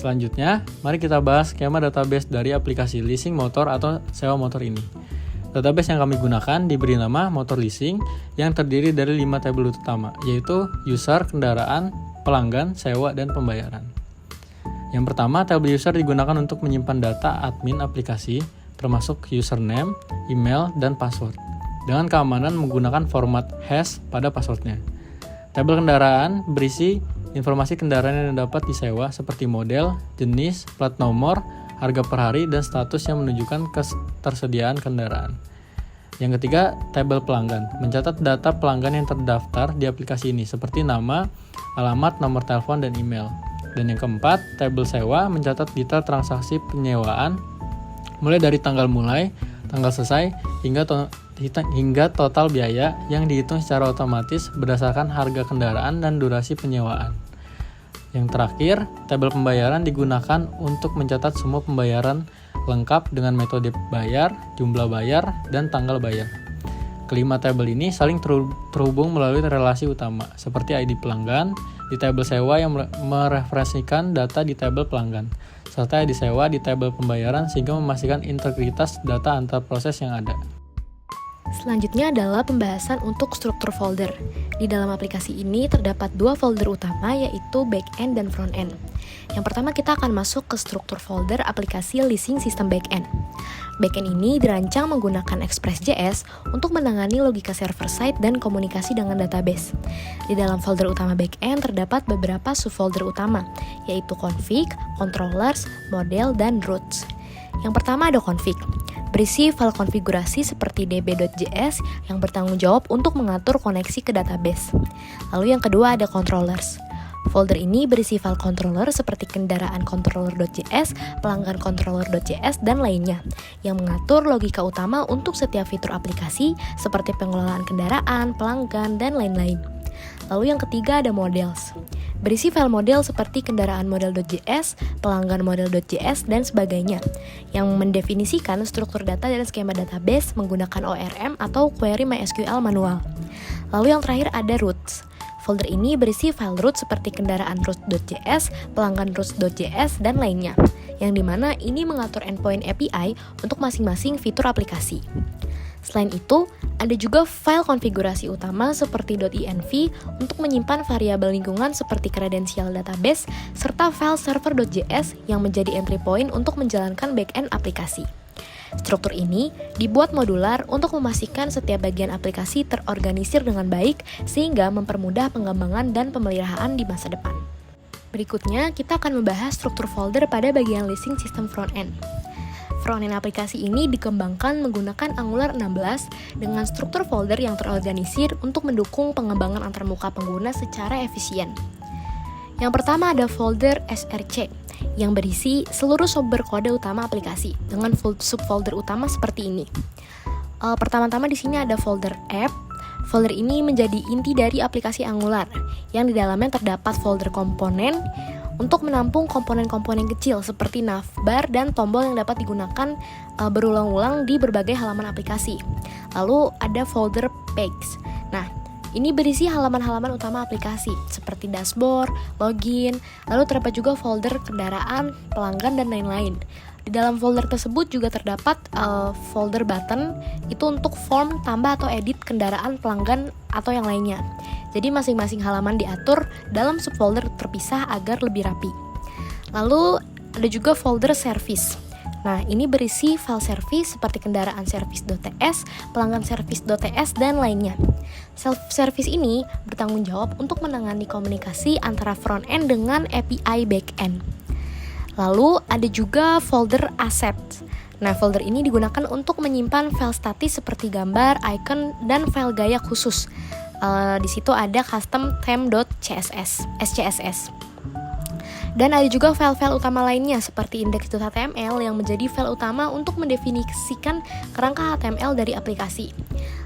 Selanjutnya, mari kita bahas skema database dari aplikasi leasing motor atau sewa motor ini. Database yang kami gunakan diberi nama motor leasing yang terdiri dari 5 tabel utama, yaitu user, kendaraan, pelanggan, sewa, dan pembayaran. Yang pertama, tabel user digunakan untuk menyimpan data admin aplikasi, termasuk username, email, dan password, dengan keamanan menggunakan format hash pada passwordnya. Tabel kendaraan berisi informasi kendaraan yang dapat disewa seperti model, jenis, plat nomor, harga per hari, dan status yang menunjukkan ketersediaan kendaraan. Yang ketiga, tabel pelanggan mencatat data pelanggan yang terdaftar di aplikasi ini seperti nama, alamat, nomor telepon, dan email. Dan yang keempat, tabel sewa mencatat detail transaksi penyewaan mulai dari tanggal mulai, tanggal selesai, hingga total biaya yang dihitung secara otomatis berdasarkan harga kendaraan dan durasi penyewaan. Yang terakhir, tabel pembayaran digunakan untuk mencatat semua pembayaran lengkap dengan metode bayar, jumlah bayar, dan tanggal bayar. Kelima tabel ini saling terhubung melalui relasi utama, seperti ID pelanggan di tabel sewa yang mereferensikan data di tabel pelanggan, serta ID sewa di tabel pembayaran sehingga memastikan integritas data antar proses yang ada. Selanjutnya adalah pembahasan untuk struktur folder. Di dalam aplikasi ini terdapat 2 folder utama, yaitu backend dan frontend. Yang pertama kita akan masuk ke struktur folder aplikasi leasing sistem backend. Backend ini dirancang menggunakan Express.js untuk menangani logika server-side dan komunikasi dengan database. Di dalam folder utama backend terdapat beberapa subfolder utama, yaitu config, controllers, model, dan routes. Yang pertama ada config, berisi file konfigurasi seperti db.js yang bertanggung jawab untuk mengatur koneksi ke database. Lalu yang kedua ada controllers. Folder ini berisi file controller seperti kendaraan controller.js, pelanggan controller.js, dan lainnya, yang mengatur logika utama untuk setiap fitur aplikasi seperti pengelolaan kendaraan, pelanggan, dan lain-lain. Lalu yang ketiga ada models. Berisi file model seperti kendaraan model.js, pelanggan model.js, dan sebagainya, yang mendefinisikan struktur data dan skema database menggunakan ORM atau query MySQL manual. Lalu yang terakhir ada routes. Folder ini berisi file root seperti kendaraan root.js, pelanggan root.js, dan lainnya, yang dimana ini mengatur endpoint API untuk masing-masing fitur aplikasi. Selain itu, ada juga file konfigurasi utama seperti .env untuk menyimpan variabel lingkungan seperti kredensial database, serta file server.js yang menjadi entry point untuk menjalankan backend aplikasi. Struktur ini dibuat modular untuk memastikan setiap bagian aplikasi terorganisir dengan baik sehingga mempermudah pengembangan dan pemeliharaan di masa depan. Berikutnya, kita akan membahas struktur folder pada bagian leasing sistem front-end. Front-end aplikasi ini dikembangkan menggunakan Angular 16 dengan struktur folder yang terorganisir untuk mendukung pengembangan antarmuka pengguna secara efisien. Yang pertama ada folder src yang berisi seluruh sumber kode utama aplikasi dengan subfolder utama seperti ini. Pertama-tama di sini ada folder app. Folder ini menjadi inti dari aplikasi Angular yang di dalamnya terdapat folder komponen untuk menampung komponen-komponen kecil seperti navbar dan tombol yang dapat digunakan berulang-ulang di berbagai halaman aplikasi. Lalu ada folder pages. Nah, ini berisi halaman-halaman utama aplikasi seperti dashboard, login, lalu terdapat juga folder kendaraan, pelanggan, dan lain-lain. Di dalam folder tersebut juga terdapat folder button, itu untuk form, tambah atau edit kendaraan, pelanggan, atau yang lainnya. Jadi masing-masing halaman diatur dalam subfolder terpisah agar lebih rapi. Lalu ada juga folder service. Nah, ini berisi file service seperti kendaraan service.ts, pelanggan service.ts, dan lainnya. Self-service ini bertanggung jawab untuk menangani komunikasi antara front-end dengan API back-end. Lalu ada juga folder asset. Nah, folder ini digunakan untuk menyimpan file statis seperti gambar, icon, dan file gaya khusus. Di situ ada custom theme.css. Dan ada juga file-file utama lainnya seperti index.html yang menjadi file utama untuk mendefinisikan kerangka HTML dari aplikasi.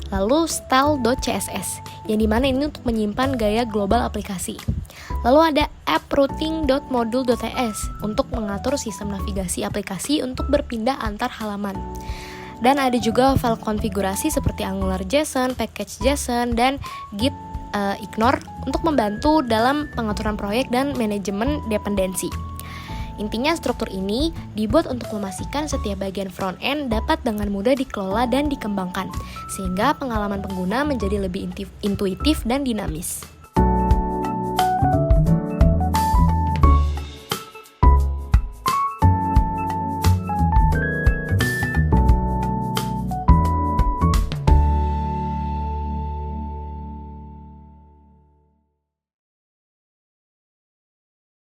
Lalu style.css yang dimana ini untuk menyimpan gaya global aplikasi. Lalu ada app-routing.module.ts untuk mengatur sistem navigasi aplikasi untuk berpindah antar halaman. Dan ada juga file konfigurasi seperti Angular.json, package.json, dan git ignore untuk membantu dalam pengaturan proyek dan manajemen dependensi. Intinya struktur ini dibuat untuk memastikan setiap bagian front-end dapat dengan mudah dikelola dan dikembangkan, sehingga pengalaman pengguna menjadi lebih intuitif dan dinamis.